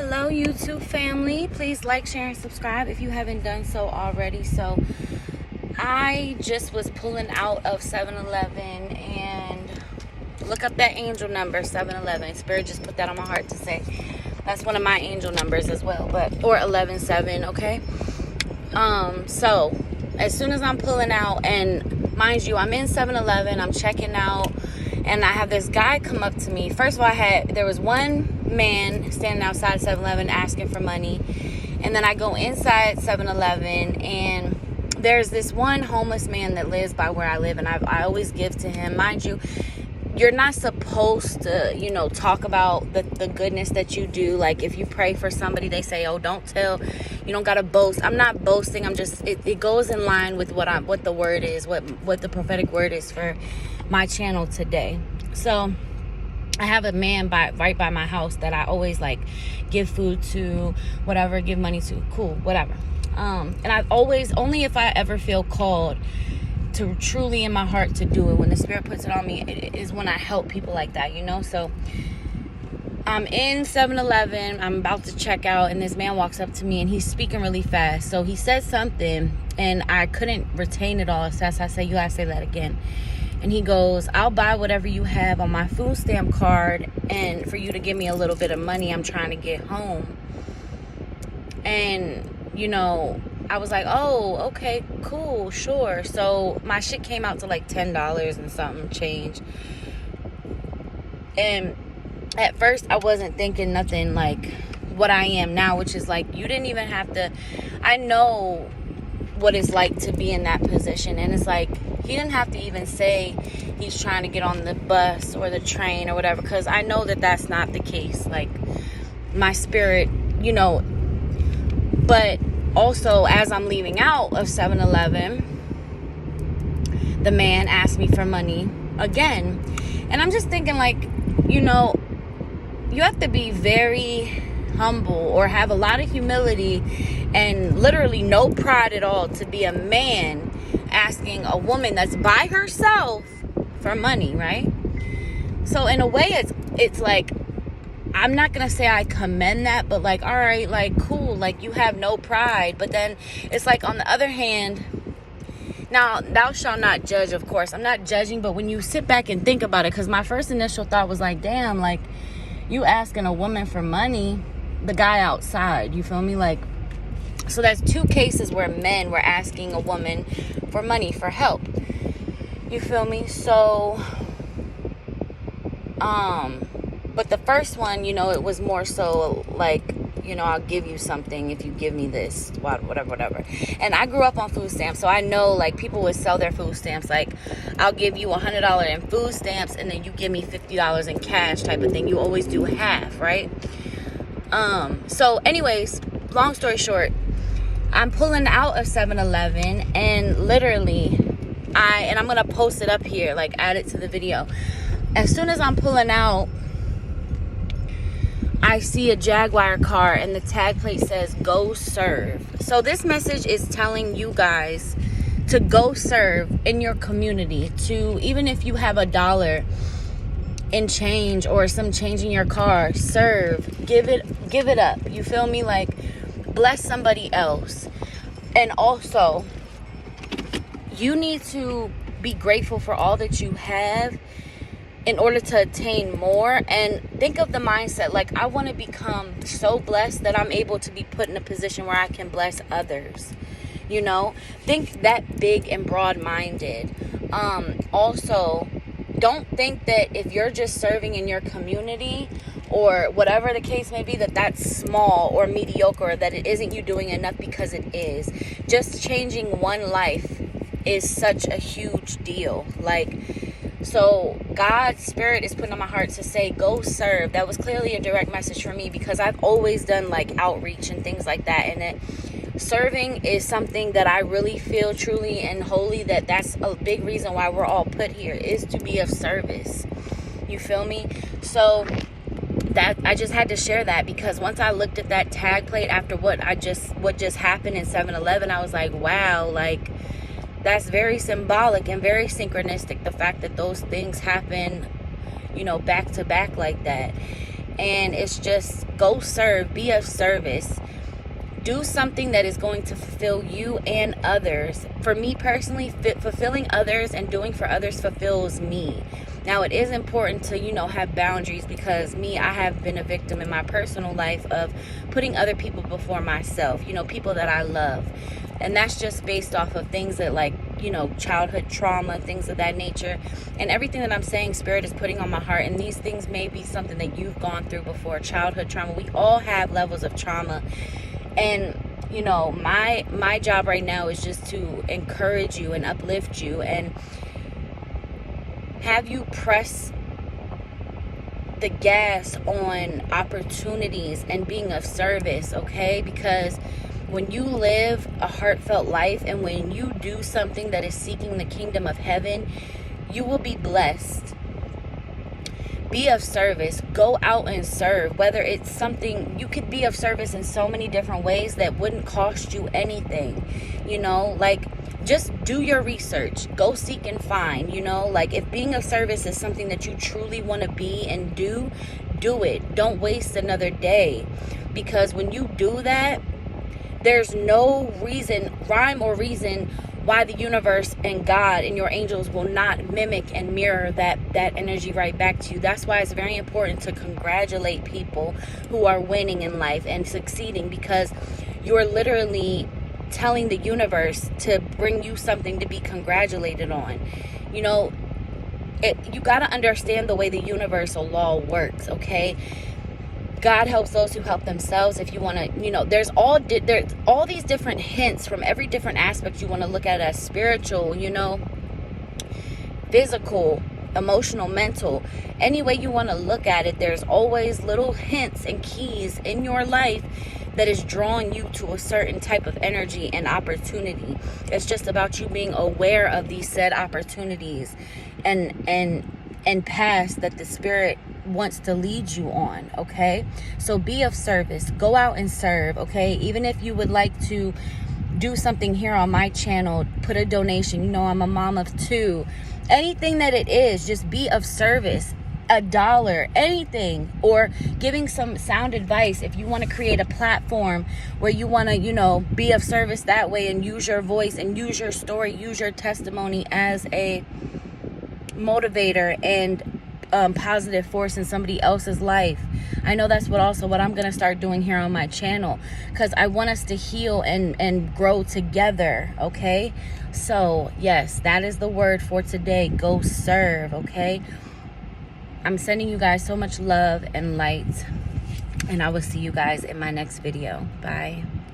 Hello YouTube family, please like, share, and subscribe if you haven't done so already. So I just was pulling out of 7-Eleven and look up that angel number, 7-Eleven. Spirit just put that on my heart to say that's one of my angel numbers as well, or 11-7, okay? So as soon as I'm pulling out, and mind you, I'm in 7-Eleven, I'm checking out, and I have this guy come up to me. First of all, there was one man standing outside 7-Eleven asking for money, and then I go inside 7-Eleven, and there's this one homeless man that lives by where I live, and I always give to him. Mind you, you're not supposed to, talk about the goodness that you do. Like, if you pray for somebody, they say, oh, don't tell. You don't got to boast. I'm not boasting. I'm just, it goes in line with what the word is, what the prophetic word is for my channel today. So I have a man right by my house that I always give food to, whatever, give money to, cool, whatever. And I've always, only if I ever feel called to truly in my heart to do it, when the Spirit puts it on me, it is when I help people like that, So I'm in 7-Eleven, I'm about to check out, and this man walks up to me and he's speaking really fast. So he said something and I couldn't retain it all. So I say, you gotta say that again. And he goes, I'll buy whatever you have on my food stamp card, and for you to give me a little bit of money, I'm trying to get home. And I was like, oh, okay, cool, sure. So my shit came out to $10 and something change. And at first I wasn't thinking nothing like what I am now, which is you didn't even have to. I know what it's like to be in that position, and it's he didn't have to even say he's trying to get on the bus or the train or whatever, because I know that that's not the case. My spirit, but also as I'm leaving out of 7-Eleven, the man asked me for money again. And I'm just thinking you have to be very humble or have a lot of humility and literally no pride at all to be a man asking a woman that's by herself for money, right? So in a way, it's I'm not gonna say I commend that, but all right, cool, you have no pride. But then it's on the other hand, now thou shalt not judge, of course. I'm not judging, but when you sit back and think about it, because my first initial thought was damn, you asking a woman for money, the guy outside, you feel me? So that's two cases where men were asking a woman for money, for help. You feel me? So, but the first one, it was more so I'll give you something if you give me this, whatever. And I grew up on food stamps, so I know people would sell their food stamps. I'll give you $100 in food stamps, and then you give me $50 in cash type of thing. You always do half, right? So anyways, long story short, I'm pulling out of 7-Eleven, and literally, I'm going to post it up here, add it to the video. As soon as I'm pulling out, I see a Jaguar car, and the tag plate says, go serve. So this message is telling you guys to go serve in your community, to, even if you have $1 in change or some change in your car, serve, give it up. You feel me? Bless somebody else. And also, you need to be grateful for all that you have in order to attain more. And think of the mindset, I want to become so blessed that I'm able to be put in a position where I can bless others. Think that big and broad-minded. Also, don't think that if you're just serving in your community or whatever the case may be, that's small or mediocre, or that it isn't you doing enough, because it is. Just changing one life is such a huge deal. So God's Spirit is putting on my heart to say, go serve. That was clearly a direct message for me, because I've always done outreach and things like that. And serving is something that I really feel truly and wholly that's a big reason why we're all put here, is to be of service. You feel me? So that I just had to share that, because once I looked at that tag plate after what just happened in 7-Eleven, I was wow, that's very symbolic and very synchronistic, the fact that those things happen, back to back like that. And it's just go serve, be of service. Do something that is going to fulfill you and others. For me personally, fulfilling others and doing for others fulfills me. Now, it is important to, have boundaries, because I have been a victim in my personal life of putting other people before myself, people that I love. And that's just based off of things that, like, childhood trauma, things of that nature. And everything that I'm saying, Spirit is putting on my heart. And these things may be something that you've gone through before. Childhood trauma. We all have levels of trauma. And, my job right now is just to encourage you and uplift you and have you press the gas on opportunities and being of service, okay? Because when you live a heartfelt life and when you do something that is seeking the kingdom of heaven, you will be blessed. Be of service. Go out and serve. Whether it's something, you could be of service in so many different ways that wouldn't cost you anything. Just do your research. Go seek and find. If being of service is something that you truly want to be and do it. Don't waste another day. Because when you do that, there's no rhyme or reason why the universe and God and your angels will not mimic and mirror that energy right back to you. That's why it's very important to congratulate people who are winning in life and succeeding, because you're literally telling the universe to bring you something to be congratulated on. You got to understand the way the universal law works, okay? God helps those who help themselves. If you want to, there's all these different hints from every different aspect you want to look at as spiritual, physical, emotional, mental. Any way you want to look at it, there's always little hints and keys in your life that is drawing you to a certain type of energy and opportunity. It's just about you being aware of these said opportunities and paths that the Spirit wants to lead you on, okay? So be of service. Go out and serve, okay? Even if you would like to do something here on my channel, put a donation. I'm a mom of 2. Anything that it is, just be of service. $1, anything, or giving some sound advice. If you want to create a platform where you want to, be of service that way and use your voice and use your story, use your testimony as a motivator and positive force in somebody else's life. I know that's what I'm going to start doing here on my channel, because I want us to heal and grow together, okay? So, yes, that is the word for today. Go serve, okay? I'm sending you guys so much love and light, and I will see you guys in my next video. Bye.